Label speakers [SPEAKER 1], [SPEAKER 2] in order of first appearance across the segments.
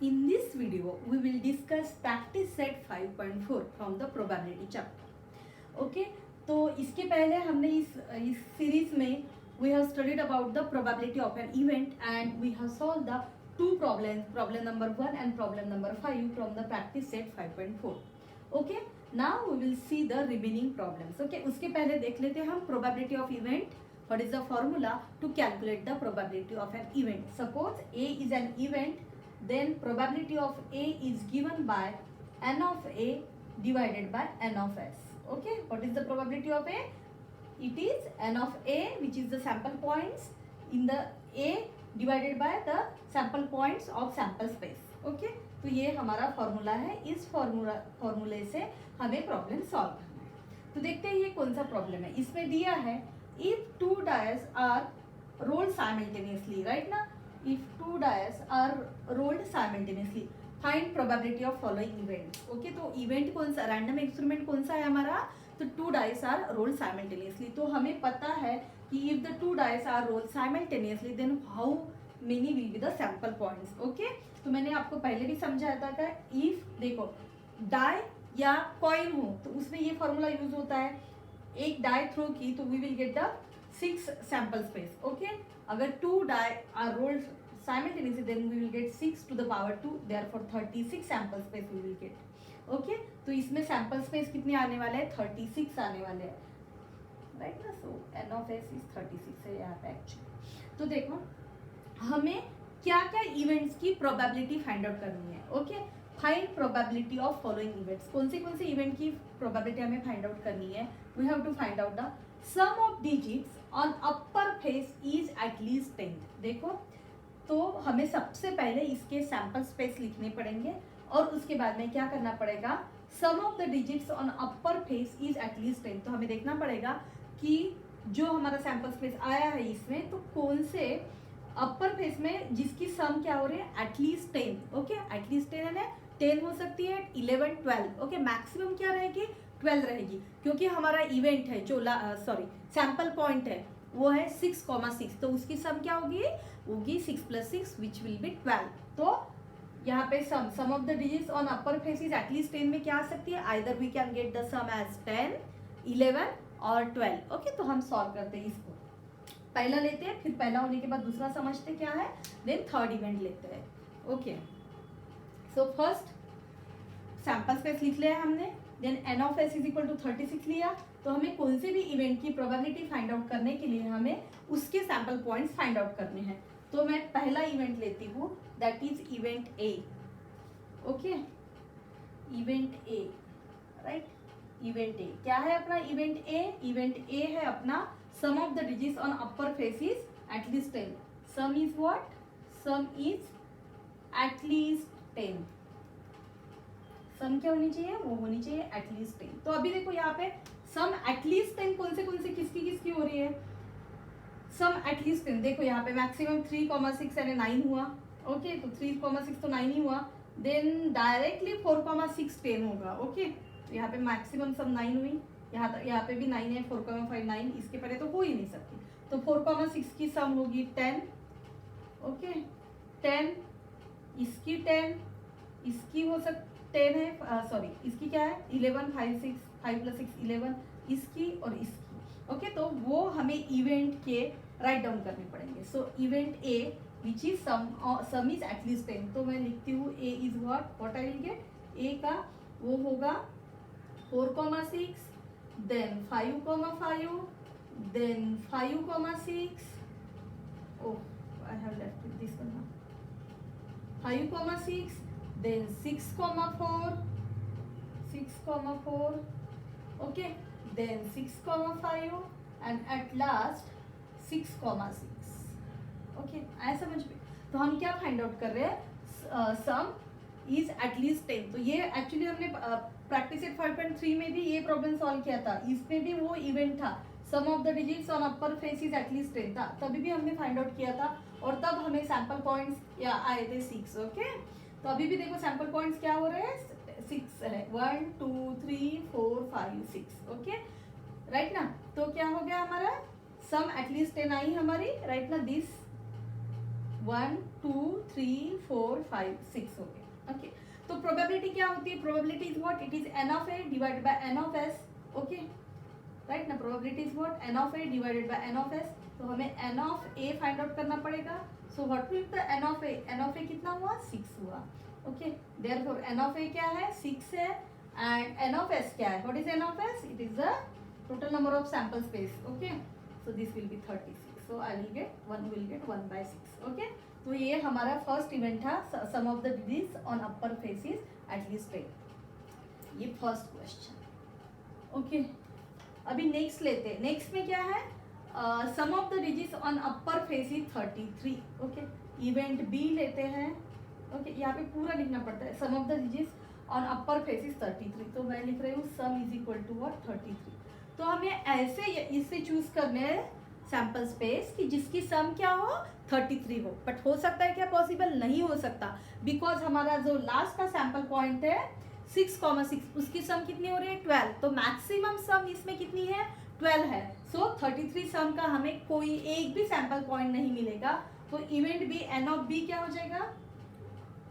[SPEAKER 1] In this video, we will discuss practice set 5.4 from the probability chapter. Okay, तो इसके पहले हमने इस सीरीज में we have studied about the probability of an event and we have solved the two problems, problem number 1 and problem number 5 from the practice set 5.4. Okay, now we will see the remaining problems. Okay, उसके पहले देख लेते हैं हम probability of event. What is the formula to calculate the probability of an event? Suppose A is an event, then probability of A is given by n of A divided by n of S. Okay, what is the probability of A? It is n of A, which is the sample points in the A divided by the sample points of sample space. Okay, तो ये हमारा formula है. इस फॉर्मूले से हमें problem solve करना है. तो देखते हैं ये कौन सा प्रॉब्लम है. इसमें दिया है if two dice are rolled simultaneously, right ना, if two dice are rolled simultaneously, find probability of following events. Okay, तो इवेंट कौन सा, रैंडम एक्सपेरिमेंट कौन सा है हमारा, तो two dice are rolled simultaneously. तो हमें पता है कि if the two dice are rolled simultaneously then how many will be the sample points. Okay, तो मैंने आपको पहले भी समझाया था कि इफ देखो डाई या कॉइन हो तो उसमें ये फॉर्मूला यूज होता है. एक डाई थ्रो की तो we will get the 6 sample space. Okay, अगर two die are rolled simultaneously then we will get 6 to the power 2, therefore 36 sample space we will get. Okay, तो इसमें sample space कितने आने वाले हैं, 36 आने वाले हैं, राइट ना. सो n of s is 36 है यहाँ पे एक्चुअली. तो देखो हमें क्या क्या इवेंट्स की प्रोबेबिलिटी फाइंड आउट करनी है. Okay, find probability of following events. कौन से इवेंट की प्रोबेबिलिटी हमें फाइंड आउट करनी है. We have to find out the sum of digits on upper face is at least 10. देखो तो हमें सबसे पहले इसके सैंपल स्पेस लिखने पड़ेंगे और उसके बाद में क्या करना पड़ेगा, sum of the digits on upper face is at least 10. तो हमें देखना पड़ेगा कि जो हमारा सैंपल स्पेस आया है इसमें तो कौन से अपर फेस में जिसकी सम क्या हो रही है, एटलीस्ट 10. ओके, एटलीस्ट 10 है, 10 हो सकती है, 11, 12. ओके, मैक्सिमम क्या रहेगी, 12 रहेगी, क्योंकि हमारा इवेंट है जो सैंपल पॉइंट है वो है 6,6. तो उसकी सम क्या होगी 6 + 6 विच विल बी 12. तो यहाँ पे sum of the digits on upper face is at least 10 में क्या आ सकती है, either we can get the sum as 10, 11 और 12. ओके, तो हम सॉल्व करते हैं इसको. पहला लेते हैं, फिर पहला होने के बाद दूसरा समझते क्या है, देन थर्ड इवेंट लेते हैं. Okay, so first sample space लिख लिया हमने, then n of s is equal to 36 लिया. तो हमें कौन से भी इवेंट की प्रोबेबिलिटी फाइंड आउट करने के लिए हमें उसके सैंपल पॉइंट्स फाइंड आउट करने हैं. तो मैं पहला इवेंट लेती हूँ, that is event A. Okay, event A, right. Event A क्या है अपना, इवेंट ए. इवेंट ए है अपना sum of the digits on upper face is at least 10. Sum is what, sum is at least 10. Sum क्या होनी चाहिए, वो होनी चाहिए एटलीस्ट 10. तो अभी देखो यहाँ पे सम एटलीस्ट 10 कौन से किसकी हो रही है, सम एटलीस्ट 10. देखो यहाँ पे मैक्सिमम 3,6 यानी 9 हुआ. ओके, तो 3,6 तो 9 ही हुआ. देन डायरेक्टली 4,6 10 होगा. ओके, तो यहाँ पे मैक्सिमम सम 9 हुई, यहाँ पे भी 9 है, 4,5 9, इसके पहले तो हो ही नहीं सकती. तो 4,6 की सम होगी 10. ओके, 10, इसकी 10, इसकी हो सकती 10 है, सॉरी इसकी क्या है 11, 5 + 6 11, इसकी और इसकी. ओके, तो वो हमें इवेंट के राइट डाउन करने पड़ेंगे. So event A which is sum is at least 10. तो मैं लिखती हूँ A is what I will get, A का वो होगा 4,6, then 5,5, then 5,6. Oh, I have left this one now. 5,6, then 6,4, 6,4, okay, then 6,5 and at last 6,6. okay, आया समझ में. तो हम क्या फाइंड आउट कर रहे हैं, सम इज एटलीस्ट 10. तो ये एक्चुअली हमने प्रैक्टिस एट 5.3 में भी ये प्रॉब्लम सॉल्व किया था. इसमें भी वो इवेंट था, sum of the digits on upper face is at least 10 था. तभी भी हमने फाइंड आउट किया था और तब हमें सैंपल पॉइंट्स या आए थे 6. ओके, तो अभी भी देखो सैंपल पॉइंट्स क्या हो रहे हैं, 6 है, 1 2 3 4 5 6. ओके, राइट ना. तो क्या हो गया हमारा, सम एटलीस्ट 10 आई हमारी, राइट ना. दिस 1 2 3 4 5 6 हो गए। ओके, तो प्रोबेबिलिटी क्या होती है? Probability is what? It is N of A divided by N of S. Okay, right ना, probability is what? N of A divided by N of S. तो हमें N of A find out करना पड़ेगा। So what will the N of A? N of A कितना हुआ? 6 हुआ। Okay, therefore N of A क्या है? 6 है। एंड एन ऑफ एस क्या है? What is N of S? It is the total number of sample space. Okay, so this will be 36. So I will get 1 will get 1 by 6. Okay, तो ये हमारा first event था, sum of the digits on upper faces at least 8। ये first question. Okay, अभी next लेते हैं। Next में क्या है? Sum of the digits on upper faces 33। Okay, event B लेते हैं। ओके, यहाँ पे पूरा लिखना पड़ता है। Sum of the digits on upper faces 33, तो मैं लिख रही हूँ sum is equal to what? 33। तो हमें ऐसे इससे चूज करने हैं सैंपल स्पेस कि जिसकी सम क्या हो? 33 हो। बट हो सकता है क्या? पॉसिबल नहीं हो सकता, बिकॉज हमारा जो लास्ट का सैंपल पॉइंट है 6,6, उसकी सम कितनी हो रही है? 12। तो मैक्सिमम सम इसमें कितनी है? 12 है। सो 33 सम का हमें कोई एक भी सैंपल पॉइंट नहीं मिलेगा। तो event B, N of B क्या हो जाएगा?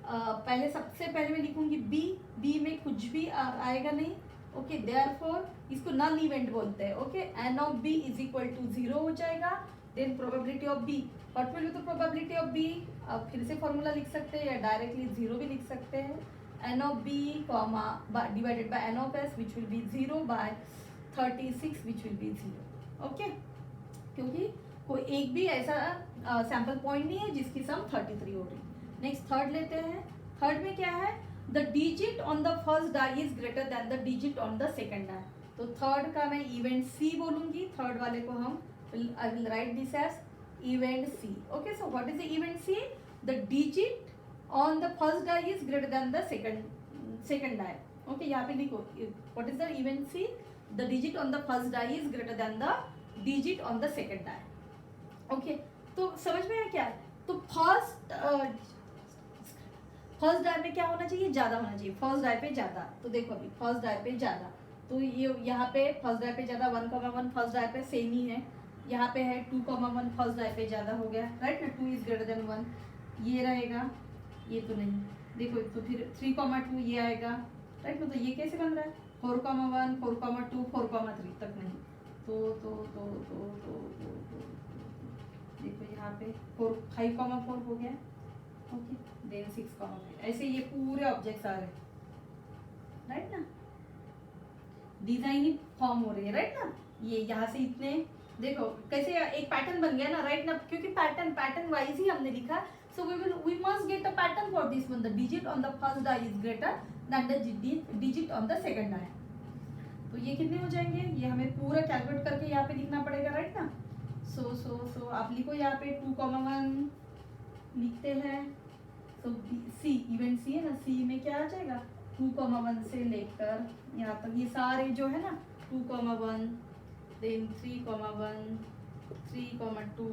[SPEAKER 1] पहले सबसे पहले मैं लिखूंगी बी। बी में कुछ भी आएगा नहीं। ओके, देयरफॉर इसको नल इवेंट बोलते हैं। Okay, N of B is equal to 0 हो जाएगा। Then probability of B, what will be the probability of B? अब फिर से फॉर्मूला लिख सकते हैं या डायरेक्टली 0 भी लिख सकते हैं। N of B comma divided by N of S which will be 0 by 36 which will be 0। Okay, क्योंकि कोई एक भी ऐसा सैंपल पॉइंट नहीं है जिसकी सम 33 हो रही। नेक्स्ट थर्ड लेते हैं। थर्ड में क्या है? The digit on the first die is greater than the digit on the second die. तो थर्ड का मैं इवेंट सी बोलूंगी। थर्ड वाले को हम I will write this as event C. Okay, so what is the event C? The digit on the first die is greater than the second die. Okay, यहाँ पे लिखो what is the event C? The digit on the first die is greater than the digit on the second die. Okay, तो समझ में आया क्या है? तो फर्स्ट डाई में क्या होना चाहिए? ज्यादा होना चाहिए। फर्स्ट डाई पे ज्यादा। तो देखो अभी फर्स्ट डाई पे ज्यादा, तो ये यहाँ पे फर्स्ट डाई पे ज्यादा 1,1 फर्स्ट डाई पे सेम ही है। यहाँ पे है 2,1 फर्स्ट डाई पे ज्यादा हो गया, राइट ना? 2 इज ग्रेटर देन 1, ये रहेगा, ये तो नहीं। देखो तो फिर 3,2 ये आएगा, राइट ना? तो ये कैसे बन रहा है? 4,1 4,2 4,3 तक नहीं। तो देखो यहाँ पे 5,4 हो गया। ओके, देन 6,5, ऐसे ये पूरे ऑब्जेक्ट्स आ रहे हैं, राइट ना? डिजाइन ही फॉर्म हो रही है, राइट ना? ये यहाँ से इतने देखो कैसे एक पैटर्न बन गया ना, राइट ना? क्योंकि पैटर्न वाइज ही हमने लिखा। So we must get a pattern for this one. The digit on the first die is greater than the digit on the second die. तो ये कितने हो जाएंगे? ये हमें पूरा कैलकुलेट करके यहाँ पे लिखना पड़ेगा, राइट ना? सो आप लिखो यहाँ पे 2,1 लिखते हैं। तो सी, इवेंट सी है ना? सी में क्या आ जाएगा? 2,1 से लेकर यहाँ तक ये सारे जो है ना 2,1, देन 3,1 3,2,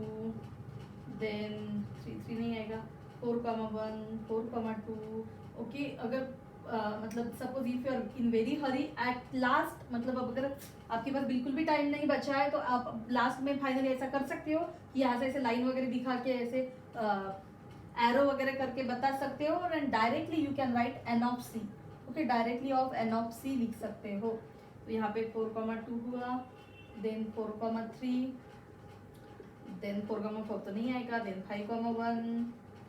[SPEAKER 1] देन 3 नहीं आएगा, 4,1 4,2। ओके, अगर मतलब suppose if you are in very hurry at last, मतलब अब अगर आपके पास बिल्कुल भी टाइम नहीं बचा है तो आप लास्ट में फाइनली ऐसा कर सकते हो कि यहाँ से ऐसे लाइन वगैरह दिखा के ऐसे एरो वगैरह करके बता सकते हो, और directly you can write N of C. Okay, directly of N of C लिख सकते हो। तो यहाँ पे 4,2 हुआ, देन 4,3, देन 4,4 तो नहीं आएगा, देन 5,1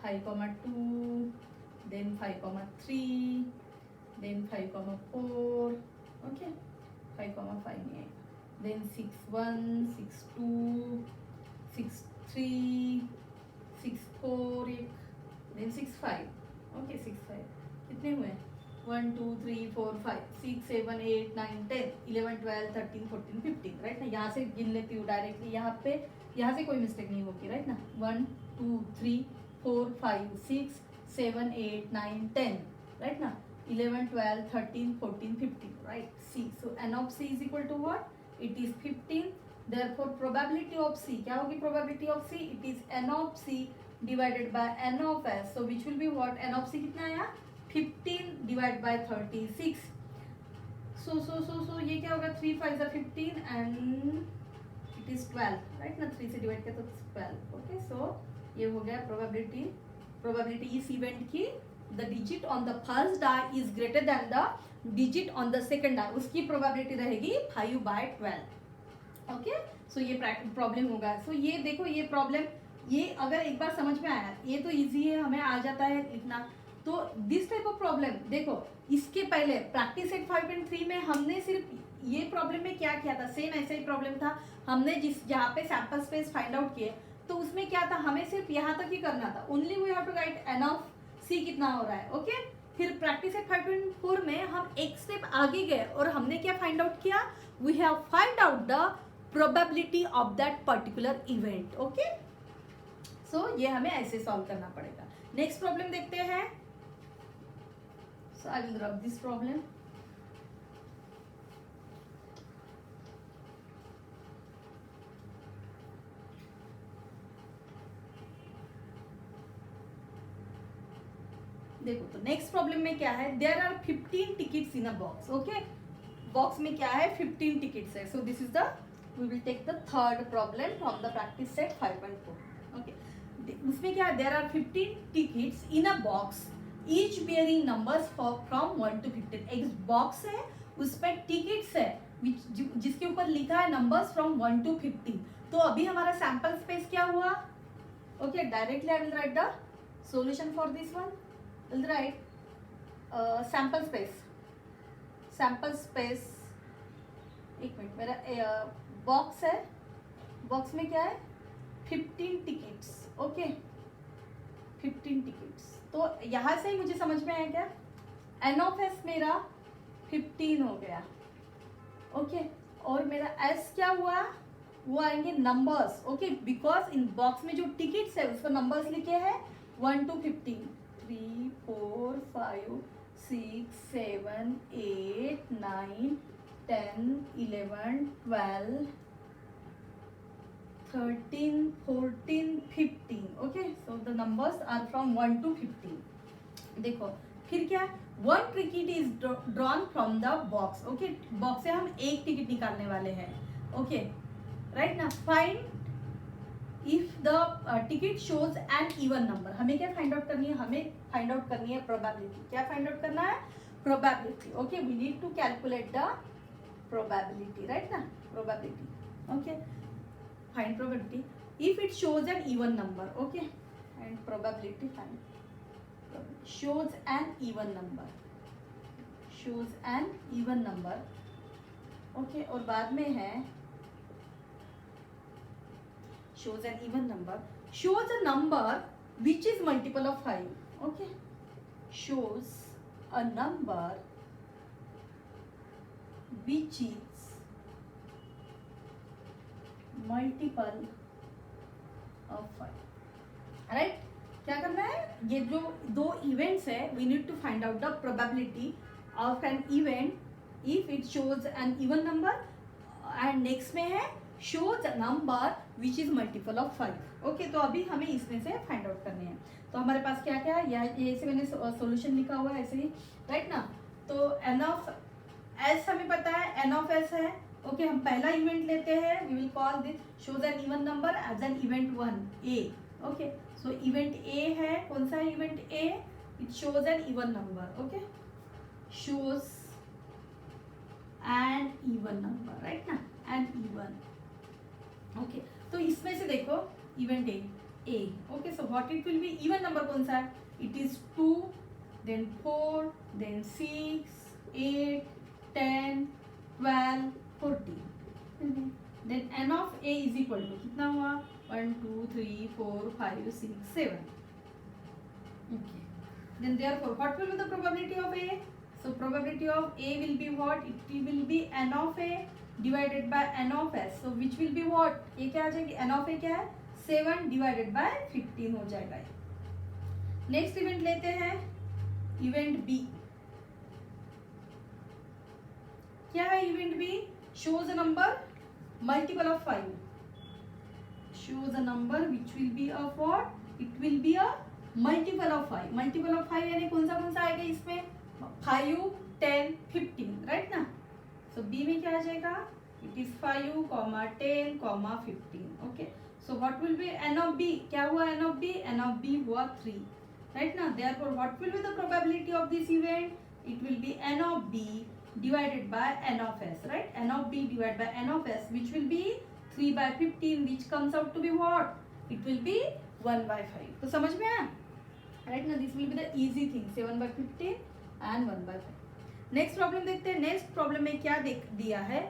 [SPEAKER 1] 5,2, देन 5,3, देन 5,4। ओके, 5,5 नहीं आएगा, देन 6,1 6,2 6,3 6,4 एक, देन 6,5। ओके, 6,5 कितने हुए? 1 2 3 4 5 6 7 8 9 10 11 12 13 14 15, राइट ना? यहाँ से गिन लेती हूँ डायरेक्टली, यहाँ से कोई मिस्टेक नहीं होगी, राइट ना? 1 2 3 4 5 6 7 8 9 10, राइट ना? 11 12 13 14 15, right? See, so N of C is equal to what? It is 15। Therefore probability of C क्या होगी? probability of C it is n of C divided by n of S, so which will be what? n of C कितना आया? 15 divided by 36। so ये क्या होगा? 3 5 are 15 and it is 12, right ना? 3 से divide किया तो 12। ओके, सो ये हो गया प्रोबेबिलिटी, प्रोबेबिलिटी इस इवेंट की the digit on the first die is greater than the digit on the second die, उसकी प्रोबेबिलिटी रहेगी 5/12। ओके, सो ये प्रॉब्लम होगा। सो ये देखो, ये प्रॉब्लम, ये अगर एक बार समझ में आया, ये तो इजी है, हमें आ जाता है लिखना। तो दिस टाइप ऑफ प्रॉब्लम देखो, इसके पहले प्रैक्टिस सेट 5.3 में हमने सिर्फ ये प्रॉब्लम में क्या किया था, सेम ऐसा ही प्रॉब्लम था। हमने जहाँ पे सैंपल स्पेस फाइंड आउट किए, तो उसमें क्या था, हमें सिर्फ यहाँ तक ही करना था, only we have to write N of C कितना हो रहा है। ओके, फिर प्रैक्टिस एट 5.4 में हम एक स्टेप आगे गए और हमने क्या फाइंड आउट किया, we have find out the probability of that particular event. Okay, so ये हमें ऐसे सॉल्व करना पड़ेगा। नेक्स्ट प्रॉब्लम देखते हैं। So I will rub this problem. देखो, तो नेक्स्ट प्रॉब्लम में क्या है, there are 15 tickets in a box. Okay, box में क्या है, 15 टिकट्स है। So this is the, we will take the third problem from the practice set 5.4। Okay, उसमें क्या है, there are 15 tickets in a box each bearing numbers from 1 to 15। एक box है, उस पर टिकट्स है जिसके ऊपर लिखा है नंबर्स फ्रॉम 1 to 15। तो अभी हमारा सैंपल स्पेस क्या हुआ। Okay, directly I will right the solution for this one. Will write sample space, sample space, एक मिनट, मेरा बॉक्स है, बॉक्स में क्या है, 15 टिकट्स। Okay, 15 tickets. तो यहाँ से ही मुझे समझ में आया क्या, एन ऑफ एस मेरा 15 हो गया। ओके, और मेरा एस क्या हुआ, वो आएंगे numbers. Okay, because in box में जो टिकट्स है उसका नंबर्स लिखे हैं 1 to 15, 3 4 5 6 7 8 9 10 11 12 13 14 15। Okay, so the numbers are from 1 to 15। देखो फिर क्या, one ticket is drawn from the box. Okay, box से हम एक टिकट निकालने वाले हैं। ओके, राइट ना, find if the ticket shows an even number. हमें क्या फाइंड आउट करनी है, हमें फाइंड आउट करनी है प्रोबेबिलिटी। क्या फाइंड आउट करना है, probability. Okay, we need to calculate the probability, right ना, probability. Okay, find probability if it shows an even number। okay, and probability find shows an even number, shows an even number। okay, और बाद में है shows an even number, shows a number which is multiple of 5। okay, shows a number which is multiple of 5। Right, क्या करना है, ये जो दो इवेंट्स है, we need to find out the probability of an event if it shows an even number, and next में है shows a number which is multiple of 5। Okay, तो अभी हमें इसमें से फाइंड आउट करने हैं। तो हमारे पास क्या क्या है, ये ऐसे मैंने सॉल्यूशन लिखा हुआ है ऐसे ही, राइट ना। तो एन ऑफ एस हमें पता है, एन ऑफ एस है। ओके, हम पहला इवेंट लेते हैं, we will call this shows an even number as an event 1 A. Okay, so event A है, कौन सा है event A, it shows an even number. Okay, shows an even number, right ना, an even. Okay, तो इसमें से देखो event A. Okay, so what it will be, even number कौन सा है, it is 2 then 4 then 6 8 10 12 14। Then N of A is equal to कितना हुआ, 1 2 3 4 5 6 7। Okay, then therefore what will be the probability of A, so probability of A will be what, it will be N of A divided by N of S. So which will be what, ये क्या आ जाएगी, N of A क्या है 7 divided by 15 हो जाएगा। Next event लेते हैं, event B. क्या है event B, shows a number multiple of 5, shows a number which will be of what, it will be a multiple of 5। multiple of 5 यानी कौन सा आएगा इसमें, 5 10 15, राइट ना। सो बी में क्या आ जाएगा, it is 5 10 15। Okay, so what will B n of b, क्या हुआ n of b? n of b हुआ 3, राइट ना. Therefore what will be the probability of this event? It will B n of b divided by n of s, right? n of b divided by n of s, which will be 3 by 15, which comes out to be what? It will be 1 by 5. तो समझ में आया, right? Now this will be the easy thing, 7 by 15 and 1 by 5. Next problem देखते हैं. Next problem में क्या दिया है?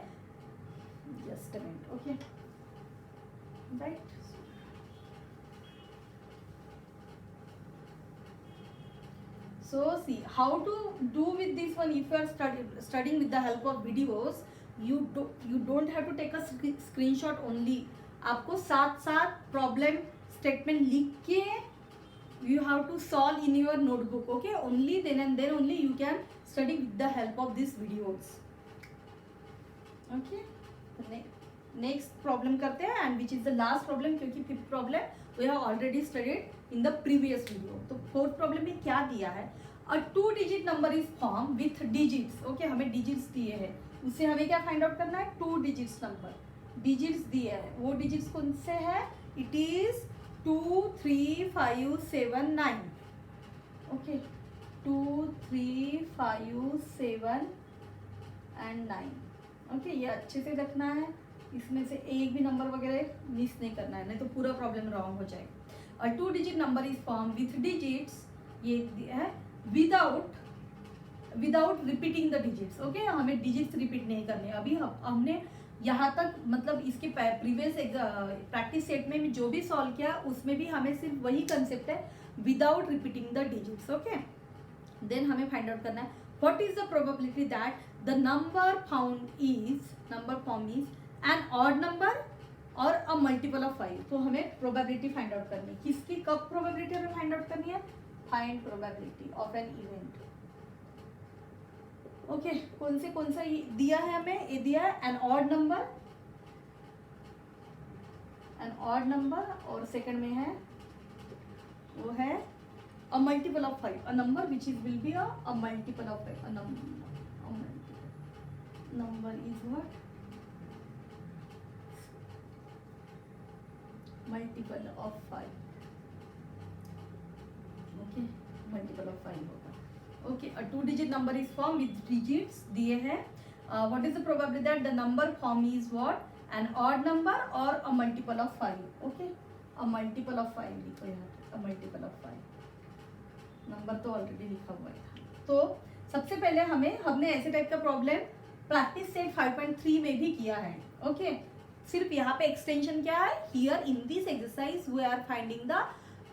[SPEAKER 1] Just a minute, okay, right. So see how to do with this one. If you are studying with the help of videos, you don't have to take a screenshot only. आपको साथ साथ problem statement लिख के you have to solve in your notebook, okay? Only then and then only you can study with the help of these videos, okay? Next problem करते हैं, and which is the last problem, क्योंकि fifth problem we have already studied in the previous video. तो fourth problem में क्या दिया है? A 2 digit number is form with digits, okay. हमें digits दिए हैं, उससे हमें क्या फाइंड आउट करना है? 2 डिजिट्स नंबर, डिजिट्स दिए हैं. वो डिजिट्स कौन से है? It is 2, 3, 5, 7, 9, okay. 2, 3, 5, 7 and 9, okay. ये अच्छे से रखना है, इसमें से एक भी नंबर वगैरह मिस नहीं करना है, नहीं तो पूरा प्रॉब्लम रॉन्ग हो जाएगा. और 2 digit number is form with digits, ये है without repeating the digits, okay. हमें डिजिट्स रिपीट नहीं करने. अभी हमने यहाँ तक मतलब इसके प्रीवियस प्रैक्टिस सेट में जो भी सॉल्व किया उसमें भी हमें सिर्फ वही कंसेप्ट है, without repeating the digits, okay. Then हमें फाइंड आउट करना है what is the probability that the number form is an odd number और अ मल्टीपल ऑफ 5. तो हमें प्रोबेबिलिटी फाइंड आउट करनी है. किसकी कब प्रोबेबिलिटी हमें फाइंड आउट करनी है? Find probability of an event, okay. कौन सा दिया है हमें? ये दिया है एन ऑड नंबर, और सेकंड में है वो है अ multiple of 5, a number which is will be a multiple of 5. Number is what? Multiple of 5, okay. Multiple of 5 होगा, okay. A 2 digit number is form with digits दिए हैं. What is the probability that the number form is what? An odd number और a multiple of 5, okay. A multiple of 5 लिखो यहाँ, a multiple of 5. Number तो ऑलरेडी लिखा हुआ है. तो सबसे पहले हमने ऐसे टाइप का प्रॉब्लम प्रैक्टिस सेट 5.3 में भी किया है, ओके. सिर्फ यहाँ पे एक्सटेंशन क्या है? Here in this exercise we are finding the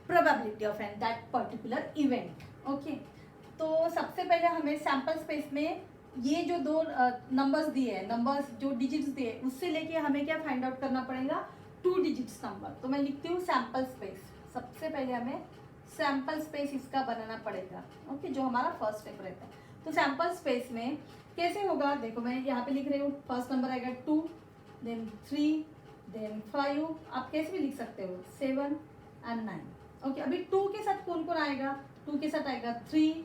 [SPEAKER 1] probability of an that particular event, okay. तो सबसे पहले हमें सैम्पल स्पेस में ये जो 2 नंबर्स दिए हैं, नंबर्स जो डिजिट्स दिए, उससे लेके हमें क्या फाइंड आउट करना पड़ेगा? 2 डिजिट्स नंबर. तो मैं लिखती हूँ सैम्पल स्पेस. सबसे पहले हमें सैम्पल स्पेस इसका बनाना पड़ेगा, ओके, जो हमारा फर्स्ट स्टेप रहता है. तो सैम्पल स्पेस में कैसे होगा? देखो मैं यहाँ पे लिख रही हूँ, फर्स्ट नंबर आएगा 2, देन 3, देन 5, आप कैसे भी लिख सकते हो, 7 एंड 9, ओके. अभी 2 के साथ कौन कौन आएगा? 2 के साथ आएगा 3,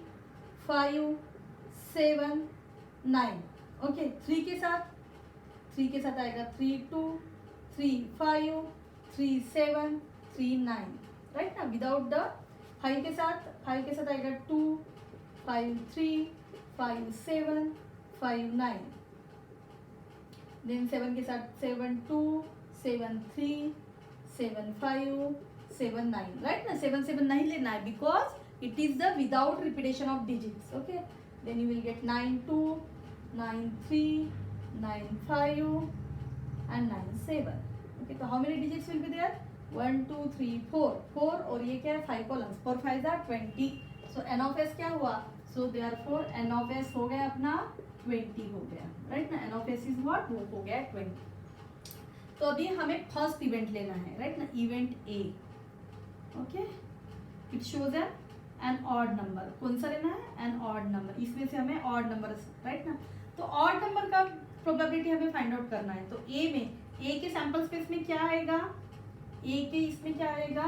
[SPEAKER 1] 5, 7, 9, ओके. 3 के साथ आएगा 3, 2, 3, 5, 3, 7, 3, 9, राइट ना. विदाउट द 5 के साथ आएगा 2, 5, 3, 5, 7, 5, 9. देन 7 के साथ 7, 2, 7, 3, 7, 5, 7, 9, राइट ना. 7, 7 नहीं लेना है because it is the without repetition of digits, okay. Then you will get 9, 2, 9, 3, 9, 5 and 9, 7, okay. तो how many digits will be there? 1, 2, 3, 4 और ये क्या है? 5 columns. 4 5 are 20. So N of S क्या हुआ? So therefore N of S हो गया अपना 20 हो गया, राइट ना. N of S is what? वो हो गया 20. तो अभी हमें फर्स्ट इवेंट लेना है, राइट ना. Event A, okay. It shows an odd number. कौन सा लेना है? An odd number. इसमें से हमें ऑड नंबर, राइट ना. तो ऑड नंबर का प्रोबेबिलिटी हमें फाइंड आउट करना है. तो ए के सैंपल स्पेस में क्या आएगा? ए के इसमें क्या आएगा?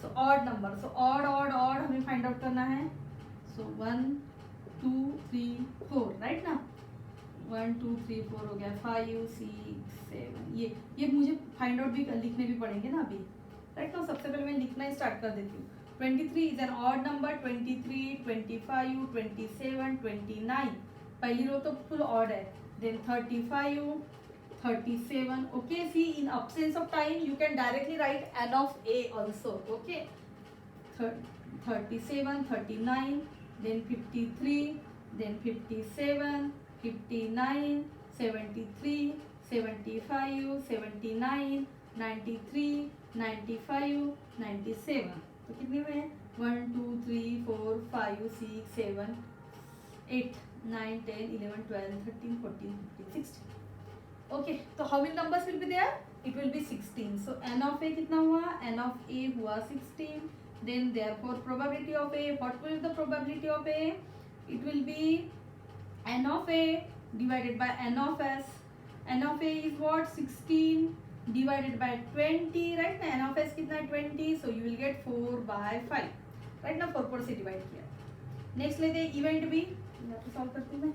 [SPEAKER 1] So odd number. So odd हमें फाइंड आउट करना है. सो 1, 2, 3, 4, राइट ना. 1 2 3 4 हो गया, 5 6 7, ये मुझे फाइंड आउट भी लिखने भी पड़ेंगे ना अभी, राइट। तो सबसे पहले मैं लिखना स्टार्ट कर देती हूँ। 23 इज एन ऑड नंबर, 23 25 27 29, पहली रो तो फुल ऑड है, then 35 37, okay, see in absence of time you can directly write n of a also, okay, 37 39, then 53, then 57 59 73 75 79 93 95 97, तो कितने हुए हैं? 1 2 3 4 5 6 7 8 9 10 11 12 13 14 15 16, okay, तो how many numbers will be there? It will be 16. So n of a कितना हुआ? n of a हुआ 16. Then therefore probability of a, what will be the probability of a? It will be n of a divided by n of s. n of a is what? 16 divided by 20, right? n of s कितना है? 20. So you will get 4 by 5, right? ना 4 से divide किया. Next लेते हैं event B, solve करती हूँ मैं.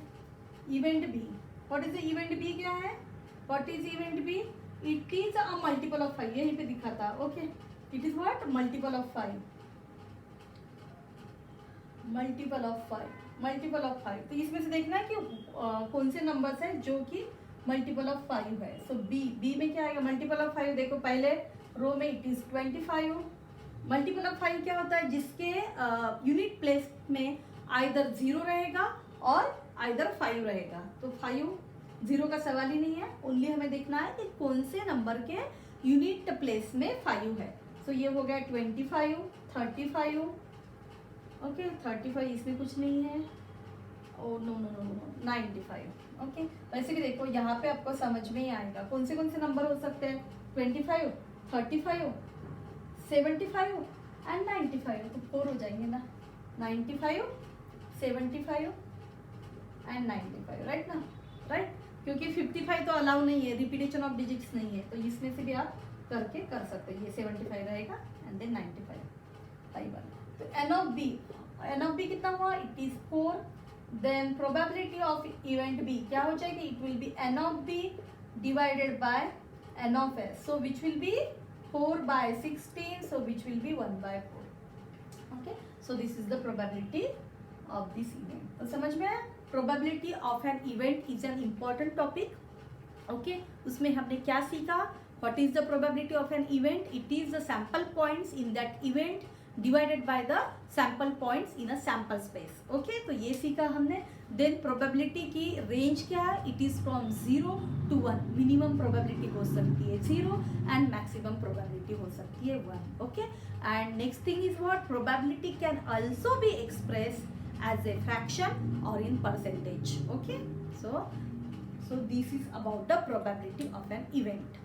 [SPEAKER 1] Event B, what is the event B? क्या है? What is event B? It is a multiple of 5, यहीं पे दिखा था, okay. It is what? Multiple of 5, multiple of 5, multiple of 5. तो इसमें से देखना है कि कौन से नंबर्स हैं जो कि मल्टीपल ऑफ 5 है. सो बी में क्या आएगा? Multiple of 5. देखो पहले रो में इट इज 25. मल्टीपल ऑफ 5 क्या होता है? जिसके यूनिट प्लेस में आइदर 0 रहेगा और आइदर 5 रहेगा. तो 5 0 का सवाल ही नहीं है, ओनली हमें देखना है कि कौन से नंबर के यूनिट प्लेस में 5 है. सो ये हो गया 25 35, ओके. 35 इसमें कुछ नहीं है. Oh no no no no 95, okay. वैसे भी देखो यहाँ पे आपको समझ में ही आएगा कौन से नंबर हो सकते हैं. 25 35 75 एंड 95, तो 4 हो जाएंगे ना. 95 75 एंड 95, राइट ना, राइट. क्योंकि 55 तो अलाउ नहीं है, रिपीटेशन ऑफ डिजिट्स नहीं है, तो इसमें से भी आप करके कर सकते हैं. ये 75 रहेगा एंड देन 95 5 1. तो एन ऑफ बी कितना हुआ? It is 4. Then probability of event B क्या हो जाएगी? It will be N of B divided by N of S. So which will be 4 by 16, so which will be 1 by 4. Okay, so this is the probability of this event. तो समझ में आया? Probability of an event is an important topic. Okay, उसमें हमने क्या सीखा? What is the probability of an event? It is the sample points in that event divided by the sample points in a sample space. Okay, तो ये सीखा हमने. Then probability की range क्या है? It is from 0 to 1. Minimum probability हो सकती है 0 and maximum probability हो सकती है 1. Okay, and next thing is what? Probability can also be expressed as a fraction or in percentage. Okay, so this is about the probability of an event.